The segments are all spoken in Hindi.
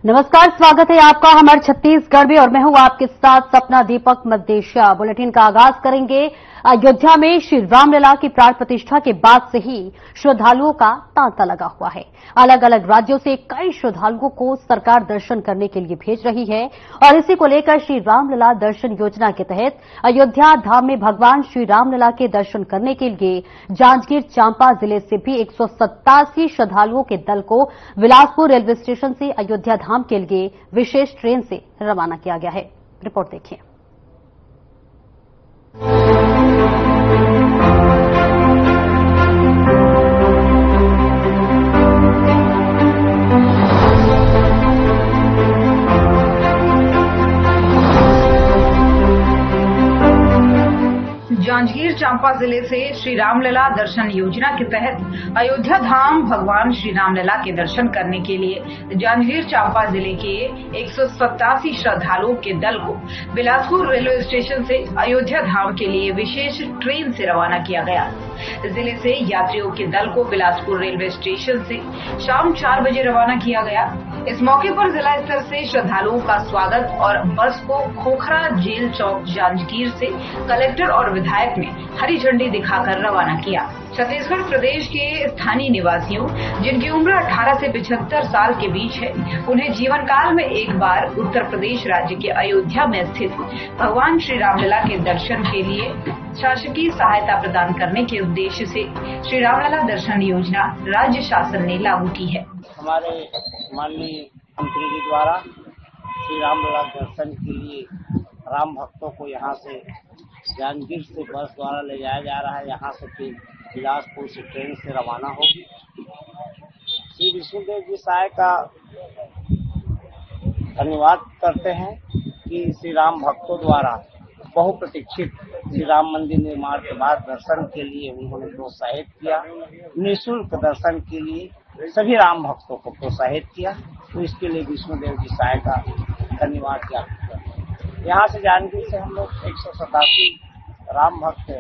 नमस्कार, स्वागत है आपका हमारे छत्तीसगढ़ में और मैं हूं आपके साथ सपना दीपक मद्देशिया। बुलेटिन का आगाज करेंगे। अयोध्या में श्री रामलला की प्राण प्रतिष्ठा के बाद से ही श्रद्धालुओं का तांता लगा हुआ है। अलग अलग राज्यों से कई श्रद्धालुओं को सरकार दर्शन करने के लिए भेज रही है और इसी को लेकर श्री रामलला दर्शन योजना के तहत अयोध्या धाम में भगवान श्री रामलला के दर्शन करने के लिए जांजगीर चांपा जिले से भी 187 श्रद्धालुओं के दल को बिलासपुर रेलवे स्टेशन से अयोध्या धाम के लिए विशेष ट्रेन से रवाना किया गया है। रिपोर्ट देखिए। जांजगीर चांपा जिले से श्री रामलला दर्शन योजना के तहत अयोध्या धाम भगवान श्री रामलला के दर्शन करने के लिए जांजगीर चांपा जिले के 187 श्रद्धालुओं के दल को बिलासपुर रेलवे स्टेशन से अयोध्या धाम के लिए विशेष ट्रेन से रवाना किया गया। जिले से यात्रियों के दल को बिलासपुर रेलवे स्टेशन से शाम 4 बजे रवाना किया गया। इस मौके पर जिला स्तर से श्रद्धालुओं का स्वागत और बस को खोखरा जेल चौक जांजगीर से कलेक्टर और विधायक ने हरी झंडी दिखाकर रवाना किया। छत्तीसगढ़ प्रदेश के स्थानीय निवासियों जिनकी उम्र 18 से 75 साल के बीच है, उन्हें जीवन काल में एक बार उत्तर प्रदेश राज्य के अयोध्या में स्थित भगवान श्री रामलला के दर्शन के लिए शासकीय सहायता प्रदान करने के उद्देश्य से श्री रामलला दर्शन योजना राज्य शासन ने लागू की है। हमारे माननीय मंत्री जी द्वारा श्री रामलला दर्शन के लिए राम भक्तों को यहाँ से जांजगीर से बस द्वारा ले जाया जा रहा है। यहाँ से फिर बिलासपुर से ट्रेन से रवाना होगी। श्री विष्णुदेव जी साय का धन्यवाद करते हैं कि श्री राम भक्तों द्वारा बहुप्रतीक्षित श्री राम मंदिर निर्माण के बाद दर्शन के लिए उन्होंने प्रोत्साहित किया। निःशुल्क दर्शन के लिए सभी राम भक्तों को प्रोत्साहित किया, तो इसके लिए विष्णुदेव जी साय का धन्यवाद ज्ञापित करते हैं। यहाँ से जांजगीर से हम लोग 187 राम भक्त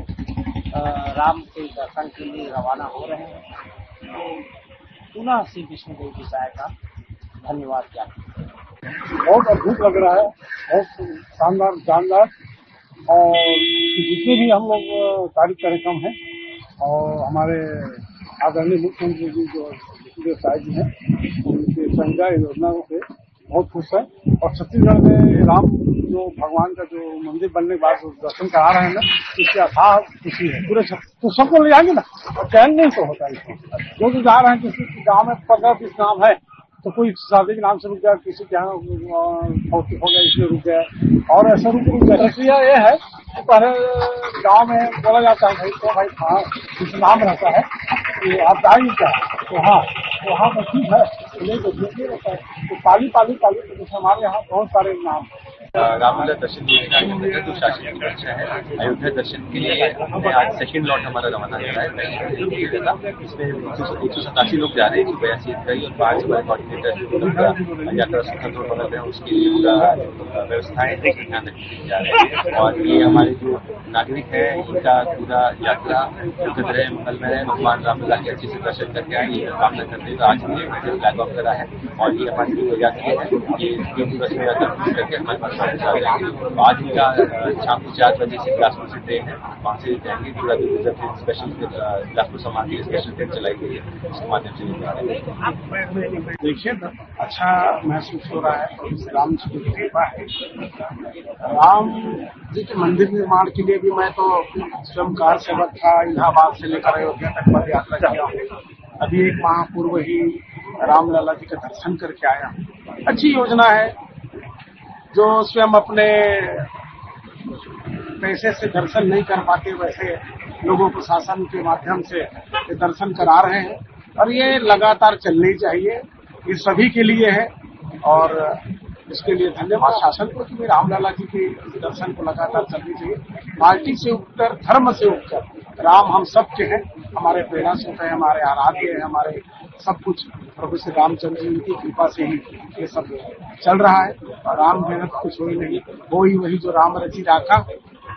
राम के दर्शन के लिए रवाना हो रहे हैं। तो पुनः श्री विष्णुदेव जी साय का धन्यवाद ज्ञापित करते हैं। बहुत अद्भुत लग रहा है, बहुत शानदार जानदार, और जितने भी हम लोग कार्य कार्यक्रम हैं और हमारे आदरणीय मुख्यमंत्री जी जो विष्णुदेव साय जी हैं, उनके संज्ञा योजना से बहुत खुश है। और छत्तीसगढ़ में राम जो भगवान का जो मंदिर बनने के बाद दर्शन करा रहे हैं ना, इससे अथाह खुशी है। पूरे तो सबको ले जाएंगे ना, और चैन नहीं तो होता है इसको। जो भी जा रहे हैं, किसी गाँव में 15-20 नाम है तो कोई शादी के नाम से रुक गया, किसी के यहाँ हो गया इसलिए रुक गया, और ऐसा रुक गया। प्रक्रिया ये है कि पहले गांव में बोला जाता है भाई तो भाई हाँ कुछ नाम रहता है कि आप जाएंगे क्या, तो हाँ तो हाँ तो ठीक है, नहीं तो ठीक रहता है। तो पाली तो जैसे हमारे यहाँ बहुत सारे नाम रामलला दर्शन योजना के तहत जो शासकीय परीक्षा है अयोध्या दर्शन के लिए हमने आज सेकंड लॉट हमारा रवाना करा है। इसमें 187 लोग जा रहे हैं, 82 हितग्राही और 5 हमारे कोऑर्डिनेटर यात्रा स्वतंत्र बदल रहे हैं। उसके लिए पूरा व्यवस्थाएं ध्यान रखी जा रही है और ये हमारे जो नागरिक है इनका पूरा यात्रा सुखद रहे, मंगलमय रहे, भगवान रामलला के अच्छे से दर्शन करके आए, ये कामना करते हैं। तो आज हमने फ्लैग ऑफ करा है और ये हमारी जो यात्री है ये बस में यात्रा करके हमारे पास आज इनका शाम को 4 बजे से बिलासपुर से ट्रेन है, वहाँ से जाएंगे। पूरा ट्रेन स्पेशल बिलासपुर समाज की स्पेशल ट्रेन चलाई गई है, उसके माध्यम से देखिए अच्छा महसूस हो रहा है। और राम जी की कृपा है। राम जी के मंदिर निर्माण के लिए भी मैं तो स्वयं कार सेवक था, इलाहाबाद से लेकर अयोध्या तक पद यात्रा किया हूँ। अभी 1 माह पूर्व ही रामलला जी का दर्शन करके आया। अच्छी योजना है, जो स्वयं अपने पैसे से दर्शन नहीं कर पाते वैसे लोगों को शासन के माध्यम से दर्शन करा रहे हैं और ये लगातार चलनी चाहिए। ये सभी के लिए है और इसके लिए धन्यवाद शासन को कि रामलला जी के दर्शन को लगातार चलनी चाहिए। पार्टी से उठकर, धर्म से उठकर राम हम सबके हैं, हमारे प्रेरणा स्रोत है, हमारे आराध्य है, हमारे सब कुछ प्रभु श्री रामचंद्र जी की कृपा से ही ये सब चल रहा है। और राम मेहनत कुछ हो ही नहीं, हो ही वही जो राम रची राखा,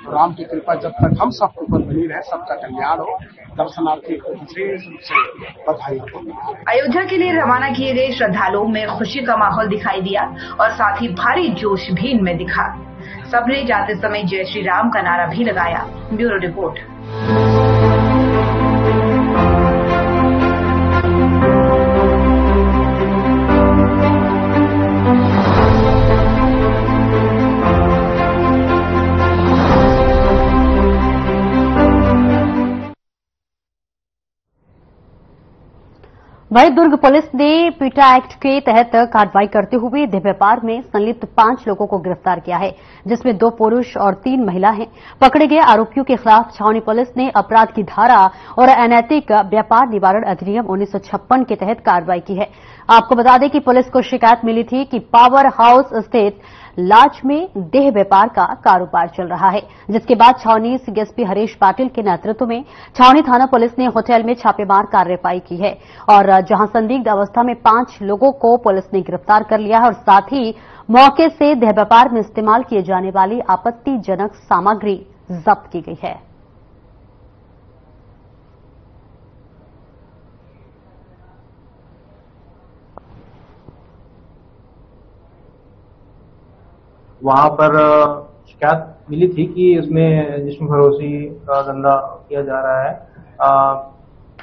राम की कृपा जब तक हम सबके ऊपर बनी रहे, सबका कल्याण हो। दर्शनार्थी को विशेष रूप से बधाई हो। अयोध्या के लिए रवाना किए गए श्रद्धालुओं में खुशी का माहौल दिखाई दिया और साथ ही भारी जोश भी इनमें दिखा। सबने जाते समय जय श्री राम का नारा भी लगाया। Bureau report. वहीं दुर्ग पुलिस ने पीटा एक्ट के तहत कार्रवाई करते हुए देह व्यापार में संलिप्त 5 लोगों को गिरफ्तार किया है, जिसमें 2 पुरुष और 3 महिला हैं। पकड़े गए आरोपियों के खिलाफ छावनी पुलिस ने अपराध की धारा और अनैतिक व्यापार निवारण अधिनियम 1956 के तहत कार्रवाई की है। आपको बता दें कि पुलिस को शिकायत मिली थी कि पावर हाउस स्थित लाज में देह व्यापार का कारोबार चल रहा है, जिसके बाद छावनी सीएसपी हरीश पाटिल के नेतृत्व में छावनी थाना पुलिस ने होटल में छापेमार कार्रवाई की है और जहां संदिग्ध अवस्था में 5 लोगों को पुलिस ने गिरफ्तार कर लिया है और साथ ही मौके से देह व्यापार में इस्तेमाल किए जाने वाली आपत्तिजनक सामग्री जब्त की गई है। वहां पर शिकायत मिली थी कि इसमें जिस्म फरोशी का धंधा किया जा रहा है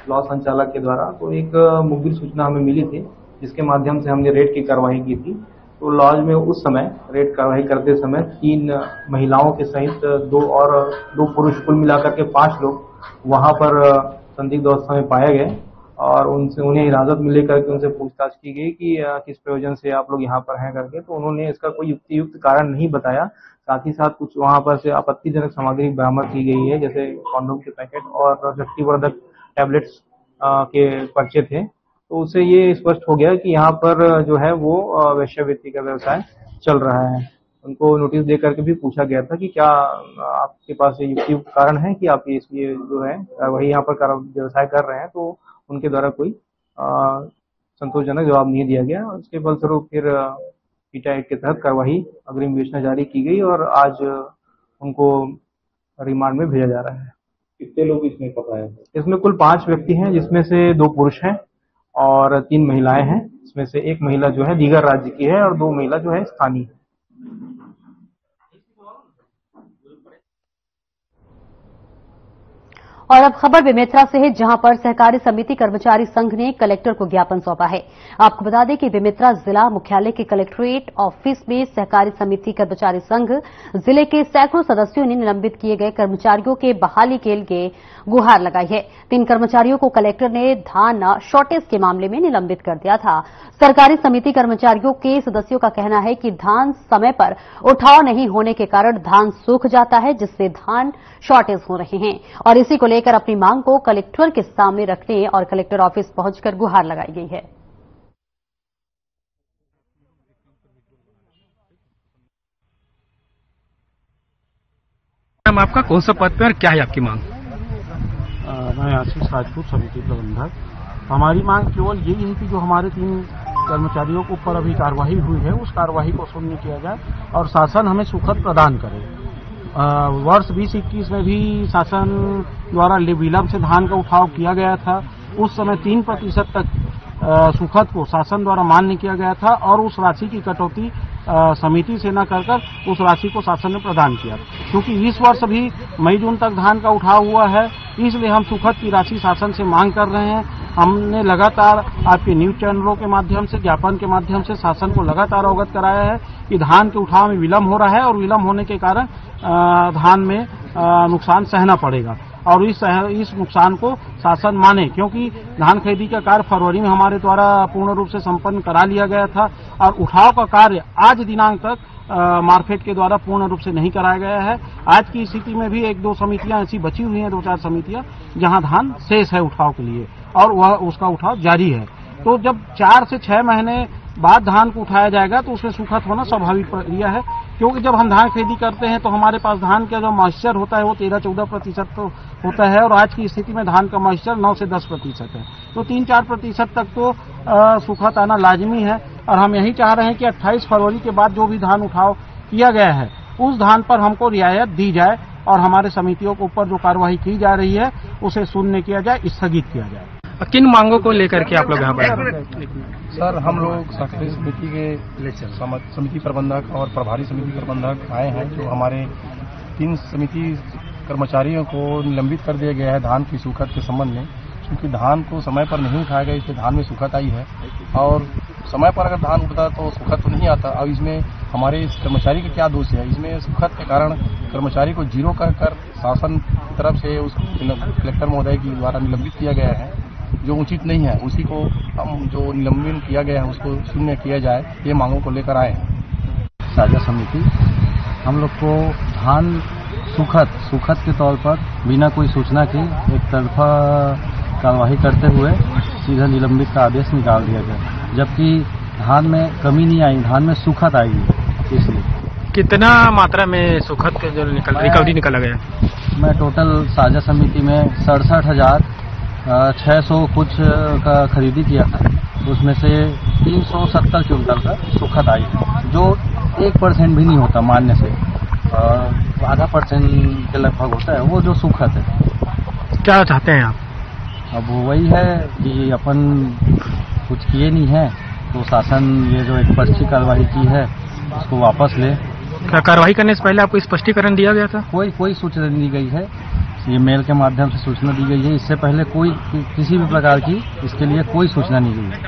लॉ संचालक के द्वारा। तो एक मुखबिर सूचना हमें मिली थी, जिसके माध्यम से हमने रेड की कार्रवाई की थी। तो लॉज में उस समय रेड कार्रवाई करते समय 3 महिलाओं के सहित 2 पुरुष, कुल मिलाकर के 5 लोग वहां पर संदिग्ध अवस्था में पाए गए और उन्हें हिरासत में लेकर के उनसे पूछताछ की गई कि किस प्रयोजन से आप लोग यहाँ पर हैं करके। तो उन्होंने इसका कोई युक्तियुक्त कारण नहीं बताया। साथ ही साथ कुछ वहां पर से आपत्तिजनक सामग्री बरामद की गई है, जैसे कॉन्डोम के पैकेट और शक्तिवर्धक टैबलेट्स के पर्चे थे। तो उससे ये स्पष्ट हो गया कि यहाँ पर जो है वो वेश्यावृत्ति का व्यवसाय चल रहा है। उनको नोटिस दे करके भी पूछा गया था कि क्या आपके पास ये युक्तियुक्त कारण है कि आप इसलिए जो है वही यहाँ पर व्यवसाय कर रहे हैं। तो उनके द्वारा कोई संतोषजनक जवाब नहीं दिया गया। उसके फलस्वरूप फिर पीटा एक्ट के तहत कार्रवाई अग्रिम विवेचना जारी की गई और आज उनको रिमांड में भेजा जा रहा है। कितने लोग इसमें पकड़ाए हैं? इसमें कुल 5 व्यक्ति हैं, जिसमें से 2 पुरुष हैं और 3 महिलाएं हैं। इसमें से एक महिला जो है दीगर राज्य की है और 2 महिला जो है स्थानीय। और अब खबर बेमेतरा से है, जहां पर सहकारी समिति कर्मचारी संघ ने कलेक्टर को ज्ञापन सौंपा है। आपको बता दें कि बेमेतरा जिला मुख्यालय के कलेक्ट्रेट ऑफिस में सहकारी समिति कर्मचारी संघ जिले के सैकड़ों सदस्यों ने निलंबित किए गए कर्मचारियों के बहाली के लिए गुहार लगाई है। 3 कर्मचारियों को कलेक्टर ने धान शॉर्टेज के मामले में निलंबित कर दिया था। सरकारी समिति कर्मचारियों के सदस्यों का कहना है कि धान समय पर उठाव नहीं होने के कारण धान सूख जाता है, जिससे धान शॉर्टेज हो रहे हैं और इसी को लेकर अपनी मांग को कलेक्टर के सामने रखने और कलेक्टर ऑफिस पहुंचकर गुहार लगाई गई है। आपका कौन सा पद पे और क्या है आपकी मांग? मैं आशीष राजपूत, समिति प्रबंधक। हमारी मांग केवल यही है कि जो हमारे 3 कर्मचारियों के ऊपर अभी कार्रवाई हुई है, उस कार्रवाई को शून्य किया जाए और शासन हमें सुखद प्रदान करे। वर्ष 2021 में भी शासन द्वारा विलंब से धान का उठाव किया गया था। उस समय 3% तक सुखद को शासन द्वारा मान्य किया गया था और उस राशि की कटौती समिति से न कर उस राशि को शासन ने प्रदान किया। क्योंकि इस वर्ष भी मई जून तक धान का उठाव हुआ है, इसलिए हम सुखद की राशि शासन से मांग कर रहे हैं। हमने लगातार आपके न्यूज चैनलों के माध्यम से, ज्ञापन के माध्यम से शासन को लगातार अवगत कराया है कि धान के उठाव में विलंब हो रहा है और विलंब होने के कारण धान में नुकसान सहना पड़ेगा और इस नुकसान को शासन माने, क्योंकि धान खरीदी का कार्य फरवरी में हमारे द्वारा पूर्ण रूप से संपन्न करा लिया गया था और उठाव का कार्य आज दिनांक तक मार्केट के द्वारा पूर्ण रूप से नहीं कराया गया है। आज की स्थिति में भी 1-2 समितियां ऐसी बची हुई हैं, 2-4 समितियां जहां धान शेष है उठाव के लिए और वह उसका उठाव जारी है। तो जब 4 से 6 महीने बाद धान को उठाया जाएगा तो उसमें सुखद होना स्वाभाविक प्रक्रिया है, क्योंकि जब हम धान खरीदी करते हैं तो हमारे पास धान का जो मॉइस्चर होता है वो 13-14% तो होता है और आज की स्थिति में धान का मॉइस्चर 9 से 10% है। तो 3-4% तक तो सुखद आना लाजमी है और हम यही चाह रहे हैं कि 28 फरवरी के बाद जो भी धान उठाव किया गया है उस धान पर हमको रियायत दी जाए और हमारे समितियों के ऊपर जो कार्यवाही की जा रही है उसे शून्य किया जाए, स्थगित किया जाए। किन मांगों को लेकर के आप लोग यहाँ पर? सर, हम लोग सहकारी समिति के समिति प्रबंधक और प्रभारी समिति प्रबंधक आए हैं। जो हमारे 3 समिति कर्मचारियों को निलंबित कर दिया गया है धान की सूखत के संबंध में, क्योंकि धान को समय पर नहीं उठाया गया, इसलिए धान में सूखत आई है। और समय पर अगर धान उठता तो सूखत तो नहीं आता। अब इसमें हमारे इस कर्मचारी का क्या दोष है? इसमें सूखत के कारण कर्मचारी को जीरो कर शासन की तरफ से उस कलेक्टर महोदय के द्वारा निलंबित किया गया है, जो उचित नहीं है। उसी को हम जो निलंबन किया गया है उसको शून्य किया जाए, ये मांगों को लेकर आए हैं। साझा समिति हम लोग को धान सूखत के तौर पर बिना कोई सूचना के एक तरफा कार्यवाही करते हुए सीधा निलंबित का आदेश निकाल दिया गया, जबकि धान में कमी नहीं आई, धान में सूखत आएगी। इसलिए कितना मात्रा में सूखत के जो रिकवरी निकाला गया? मैं टोटल साझा समिति में 67,600 कुछ का खरीदी किया था, उसमें से 370 क्विंटल का सूखत आई, जो 1% भी नहीं होता मान्य से, आधा % के लगभग होता है वो जो सूखत है। क्या चाहते हैं आप? अब वही है कि अपन कुछ किए नहीं है तो शासन ये जो एक पर्ची कार्रवाई की है उसको वापस ले। क्या कार्रवाई करने से पहले आपको स्पष्टीकरण दिया गया था? कोई सूचना नहीं दी गई है, ये मेल के माध्यम से सूचना दी गई है। इससे पहले कोई किसी भी प्रकार की इसके लिए कोई सूचना नहीं दी है।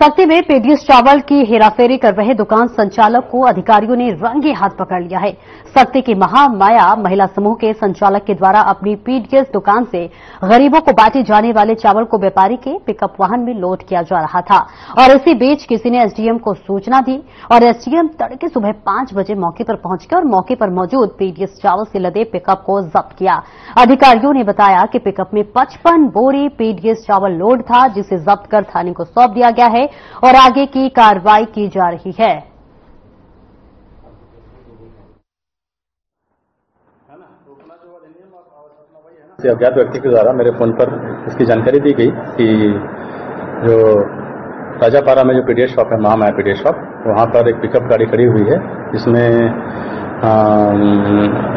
सख्ती में पीडीएस चावल की हेराफेरी कर रहे दुकान संचालक को अधिकारियों ने रंगे हाथ पकड़ लिया है। सख्ती की महामाया महिला समूह के संचालक के द्वारा अपनी पीडीएस दुकान से गरीबों को बांटे जाने वाले चावल को व्यापारी के पिकअप वाहन में लोड किया जा रहा था और इसी बीच किसी ने एसडीएम को सूचना दी और एसडीएम तड़के सुबह 5 बजे मौके पर पहुंच गए और मौके पर मौजूद पीडीएस चावल से लदे पिकअप को जब्त किया। अधिकारियों ने बताया कि पिकअप में 55 बोरी पीडीएस चावल लोड था, जिसे जब्त कर थाने को सौंप दिया गया है और आगे की कार्रवाई की जा रही है। अज्ञात व्यक्ति के द्वारा मेरे फोन पर इसकी जानकारी दी गई कि जो राजापारा में जो पीडीएस शॉप है, महामाया पीडीएस शॉप, वहां पर एक पिकअप गाड़ी खड़ी हुई है जिसमें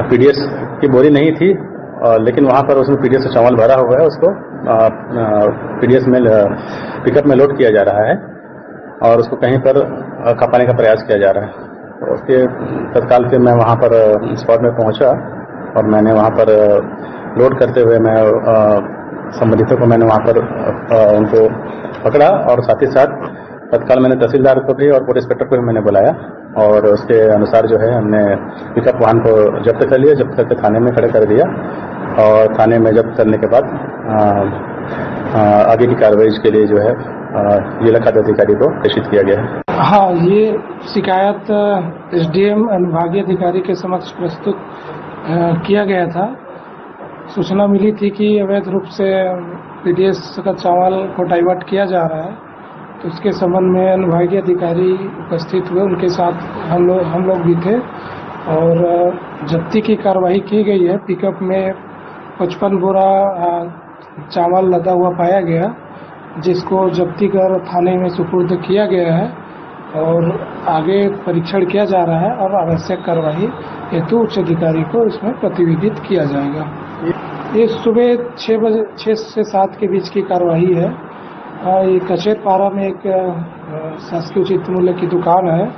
पीडीएस की बोरी नहीं थी, लेकिन वहां पर उसमें पीडीएस से चावल भरा हुआ है, उसको पीडीएस में पिकअप में लोड किया जा रहा है और उसको कहीं पर खपाने का प्रयास किया जा रहा है। तो उसके तत्काल से मैं वहां पर स्पॉट में पहुंचा और मैंने वहां पर लोड करते हुए मैं संबंधितों को मैंने वहां पर उनको पकड़ा और साथ ही साथ तत्काल मैंने तहसीलदार को भी और पुलिस इंस्पेक्टर को भी मैंने बुलाया और उसके अनुसार जो है हमने पिकअप वाहन को जब्त कर लिया, जब्त करके थाने में खड़े कर दिया और थाने में जब्त करने के बाद आगे की कार्रवाई के लिए जो है जिला खाद्य अधिकारी को प्रेषित किया गया है। हाँ, ये शिकायत एसडीएम अनुभागीय अधिकारी के समक्ष प्रस्तुत किया गया था। सूचना मिली थी कि अवैध रूप से पीडीएस का चावल को डाइवर्ट किया जा रहा है, तो उसके संबंध में अनुभागीय अधिकारी उपस्थित हुए, उनके साथ हम लोग भी थे और जब्ती की कार्रवाई की गई है। पिकअप में 55 बोरा चावल लदा हुआ पाया गया, जिसको जब्ती कर थाने में सुपुर्द किया गया है और आगे परीक्षण किया जा रहा है और आवश्यक कार्रवाई हेतु उच्च अधिकारी को इसमें प्रतिवेदित किया जाएगा। ये सुबह 6 से 7 के बीच की कार्रवाई है। ये कचेर पारा में एक शासकीय उचित मूल्य की दुकान है,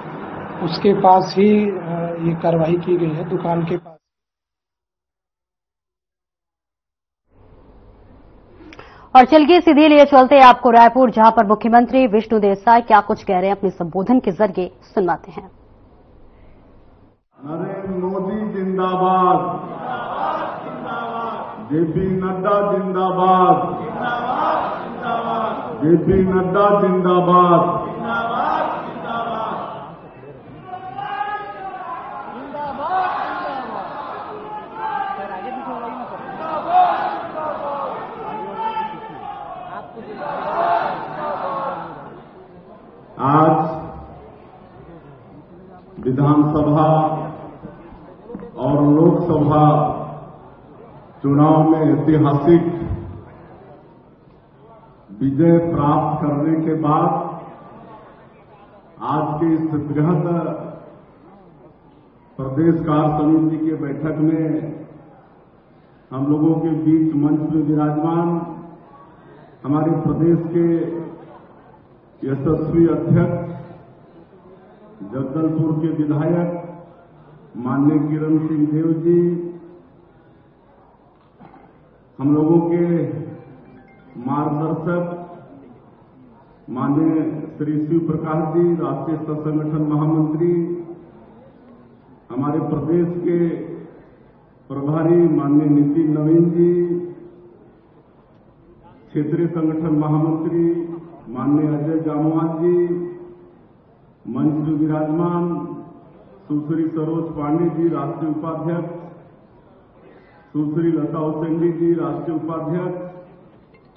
उसके पास ही ये कार्रवाई की गई है, दुकान के पास। और चलिए सीधे लिए चलते हैं आपको रायपुर, जहां पर मुख्यमंत्री विष्णुदेव साय क्या कुछ कह रहे हैं अपने संबोधन के जरिए सुनवाते हैं। नरेंद्र मोदी जिंदाबाद, जेपी नड्डा जिंदाबाद, जेपी नड्डा जिंदाबाद। आज विधानसभा और लोकसभा चुनाव में ऐतिहासिक विजय प्राप्त करने के बाद आज के इस बृहद प्रदेश कार्य समिति के बैठक में हम लोगों के बीच मंच में विराजमान हमारे प्रदेश के यशस्वी अध्यक्ष जगदलपुर के विधायक माननीय किरण सिंह देव जी, हम लोगों के मार्गदर्शक माननीय श्री शिव प्रकाश जी, राष्ट्रीय सह संगठन महामंत्री, हमारे प्रदेश के प्रभारी माननीय नितिन नवीन जी, क्षेत्रीय संगठन महामंत्री माननीय अजय जामवाल जी, मंच में विराजमान सुश्री सरोज पांडे जी, राष्ट्रीय उपाध्यक्ष, सुश्री लता उसेंडी जी, राष्ट्रीय उपाध्यक्ष,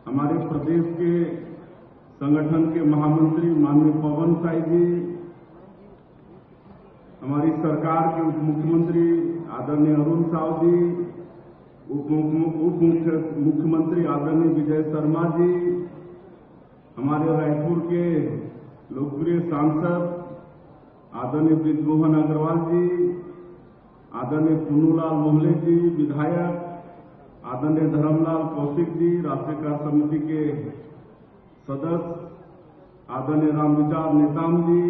हमारे प्रदेश के संगठन के महामंत्री माननीय पवन साई जी, हमारी सरकार के उप मुख्यमंत्री आदरणीय अरुण साव जी, उप मुख्यमंत्री आदरणीय विजय शर्मा जी, हमारे रायपुर के लोकप्रिय सांसद आदरणीय ब्रिजमोहन अग्रवाल जी, आदरणीय पुन्नूलाल मोहले जी, विधायक आदरणीय धर्मलाल कौशिक जी, राष्ट्रीय कार्य समिति के सदस्य आदरणीय रामविचार नेताम जी,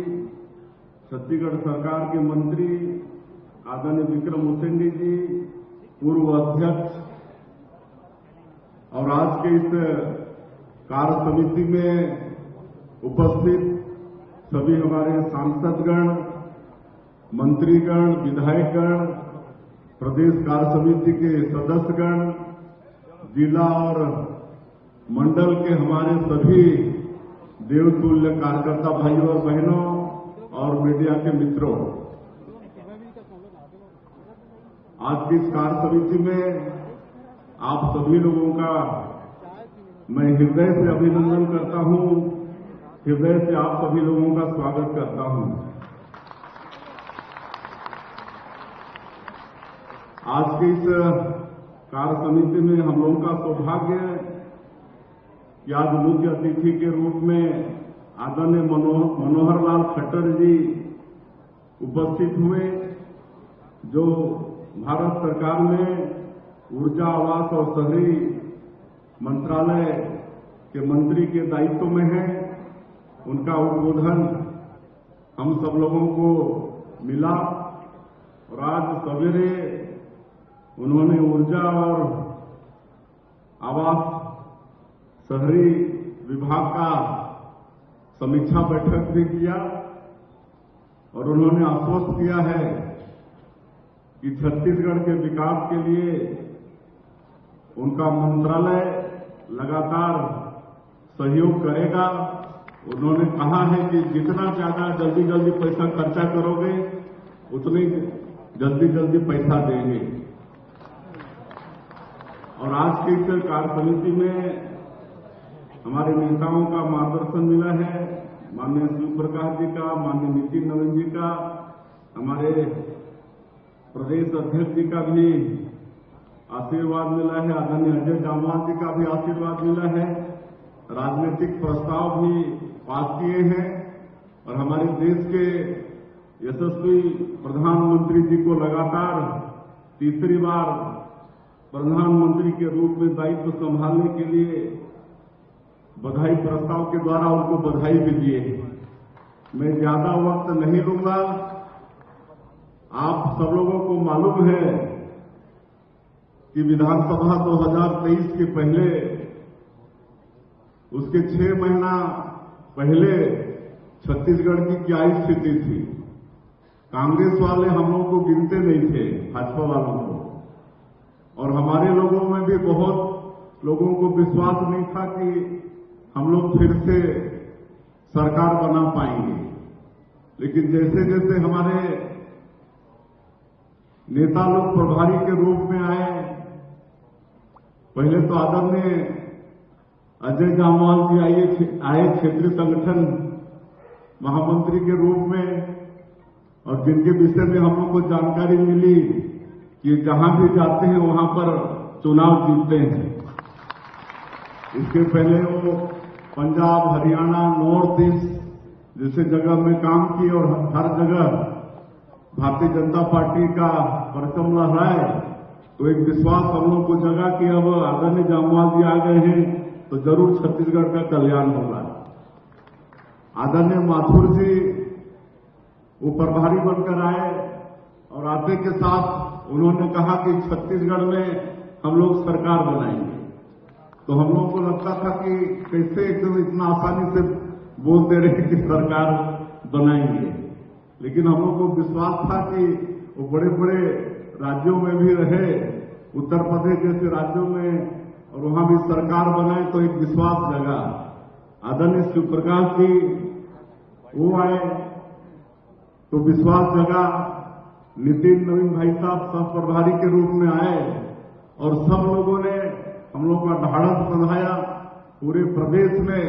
छत्तीसगढ़ सरकार के मंत्री आदरणीय विक्रम उसेंडी जी, पूर्व अध्यक्ष, और आज के इस कार्य समिति में उपस्थित सभी हमारे सांसदगण, मंत्रीगण, विधायकगण, प्रदेश कार्य समिति के सदस्यगण, जिला और मंडल के हमारे सभी देवतुल्य कार्यकर्ता भाइयों और बहनों और मीडिया के मित्रों, आज की इस कार्य समिति में आप सभी लोगों का मैं हृदय से अभिनंदन करता हूं, हृदय से आप सभी लोगों का स्वागत करता हूं। आज की इस कार्य समिति में हम लोगों का सौभाग्य है कि आज मुख्य अतिथि के रूप में आदरणीय मनोहर लाल खट्टर जी उपस्थित हुए, जो भारत सरकार में ऊर्जा, आवास और शहरी मंत्रालय के मंत्री के दायित्व में है। उनका उद्बोधन हम सब लोगों को मिला और आज सवेरे उन्होंने ऊर्जा और आवास शहरी विभाग का समीक्षा बैठक भी किया और उन्होंने आश्वस्त किया है कि छत्तीसगढ़ के विकास के लिए उनका मंत्रालय लगातार सहयोग करेगा। उन्होंने कहा है कि जितना ज्यादा जल्दी पैसा खर्चा करोगे उतनी जल्दी पैसा देंगे। और आज की इस कार्य समिति में हमारे नेताओं का मार्गदर्शन मिला है, माननीय शिव प्रकाश जी का, माननीय नितिन नवीन जी का, हमारे प्रदेश अध्यक्ष जी का भी आशीर्वाद मिला है, आदरणीय अजय जामवाल जी का भी आशीर्वाद मिला है, राजनीतिक प्रस्ताव भी पास किए हैं और हमारे देश के यशस्वी प्रधानमंत्री जी को लगातार तीसरी बार प्रधानमंत्री के रूप में दायित्व संभालने के लिए बधाई प्रस्ताव के द्वारा उनको बधाई भी दिए। मैं ज्यादा वक्त नहीं लूंगा। आप सब लोगों को मालूम है कि विधानसभा 2023 के पहले, उसके 6 महीना पहले छत्तीसगढ़ की क्या स्थिति थी। कांग्रेस वाले हम लोगों को गिनते नहीं थे, भाजपा वालों को, और हमारे लोगों में भी बहुत लोगों को विश्वास नहीं था कि हम लोग फिर से सरकार बना पाएंगे। लेकिन जैसे जैसे हमारे नेता लोग प्रभारी के रूप में आए, पहले तो आदरणीय अजय जामवाल जी आए क्षेत्रीय संगठन महामंत्री के रूप में, और जिनके विषय में हम लोग को जानकारी मिली कि जहां भी जाते हैं वहां पर चुनाव जीतते हैं। इसके पहले वो पंजाब, हरियाणा, नॉर्थ ईस्ट जैसे जगह में काम किए और हर जगह भारतीय जनता पार्टी का परचम लहराए, तो एक विश्वास हम लोग को जगा कि अब आदरणीय जामवाल जी आ गए हैं तो जरूर छत्तीसगढ़ का कल्याण होगा। आदरणीय माथुर जी वो प्रभारी बनकर आए और आते के साथ उन्होंने कहा कि छत्तीसगढ़ में हम लोग सरकार बनाएंगे। तो हम लोग को लगता था कि कैसे एकदम इतना आसानी से बोलते रहे कि सरकार बनाएंगे, लेकिन हम लोग को विश्वास था कि वो बड़े बड़े राज्यों में भी रहे, उत्तर प्रदेश जैसे राज्यों में, और वहां भी सरकार बनाए तो एक विश्वास जगा। आदरणीय शिवप्रकाश जी वो आए तो विश्वास जगा। नितिन नवीन भाई साहब सह प्रभारी के रूप में आए और सब लोगों ने हम लोग का ढाढ़स बंधाया। पूरे प्रदेश में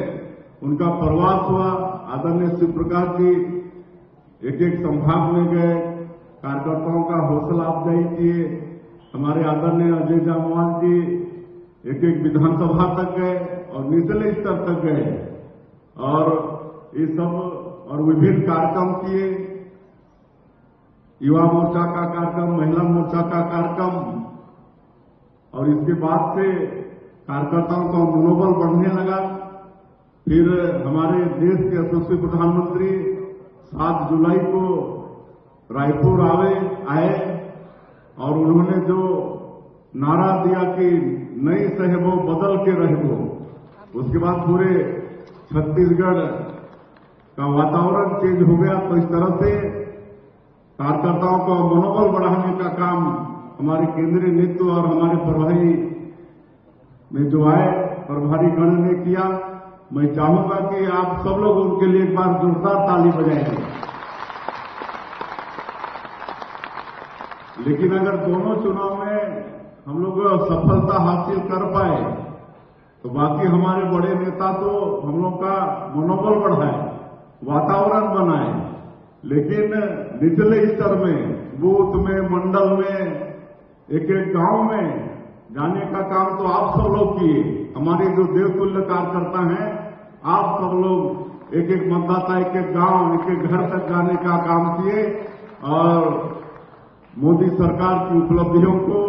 उनका प्रवास हुआ। आदरणीय शिवप्रकाश जी एक एक संभाग में गए, कार्यकर्ताओं का हौसला अफजाई किए। हमारे आदरणीय अजय जामवाल जी एक एक विधानसभा तक गए और निचले स्तर तक गए और ये सब और विभिन्न कार्यक्रम किए। युवा मोर्चा का कार्यक्रम, महिला मोर्चा का कार्यक्रम, और इसके बाद से कार्यकर्ताओं का मनोबल बढ़ने लगा। फिर हमारे देश के यशस्वी प्रधानमंत्री 7 जुलाई को रायपुर आए और उन्होंने जो नारा दिया कि नई सहबो बदल के रहबो, उसके बाद पूरे छत्तीसगढ़ का वातावरण चेंज हो गया। तो इस तरह से कार्यकर्ताओं का मनोबल बढ़ाने का काम हमारे केंद्रीय नेतृत्व और हमारे प्रभारी में जो आए प्रभारी गण ने किया। मैं चाहूंगा कि आप सब लोग उनके लिए एक बार जोरदार ताली बजाएंगे। लेकिन अगर दोनों चुनाव में हम लोग सफलता हासिल कर पाए तो बाकी हमारे बड़े नेता तो हम लोग का मनोबल बढ़ाए, वातावरण बनाए, लेकिन निचले स्तर में, बूथ में, मंडल में, एक एक गांव में जाने का काम तो आप सब लोग किए। हमारे जो देवतुल्य कार्यकर्ता हैं, आप सब लोग एक एक मतदाता, एक एक गांव, एक एक घर तक जाने का काम किए और मोदी सरकार की उपलब्धियों को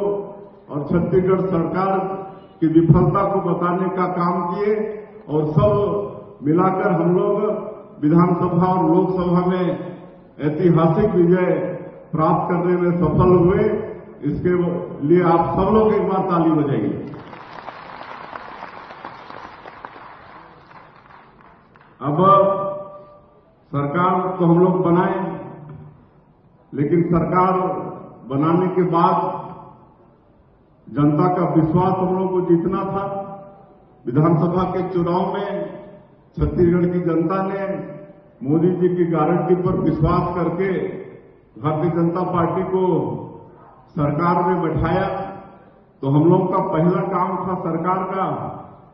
और छत्तीसगढ़ सरकार की विफलता को बताने का काम किए और सब मिलाकर हम लोग विधानसभा और लोकसभा में ऐतिहासिक विजय प्राप्त करने में सफल हुए। इसके लिए आप सब लोग एक बार ताली बजाइए। अब सरकार तो हम लोग बनाए, लेकिन सरकार बनाने के बाद जनता का विश्वास हम लोग को जीतना था। विधानसभा के चुनाव में छत्तीसगढ़ की जनता ने मोदी जी की गारंटी पर विश्वास करके भारतीय जनता पार्टी को सरकार में बैठाया। तो हम लोग का पहला काम था सरकार का,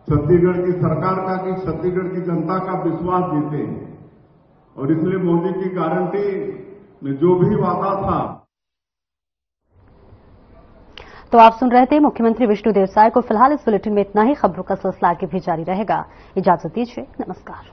छत्तीसगढ़ की सरकार का, कि छत्तीसगढ़ की जनता का विश्वास जीते। और इसलिए मोदी की गारंटी में जो भी वादा था। तो आप सुन रहे थे मुख्यमंत्री विष्णुदेव साय को। फिलहाल इस बुलेटिन में इतना ही। खबरों का सिलसिला आगे भी जारी रहेगा। इजाजत दीजिए, नमस्कार।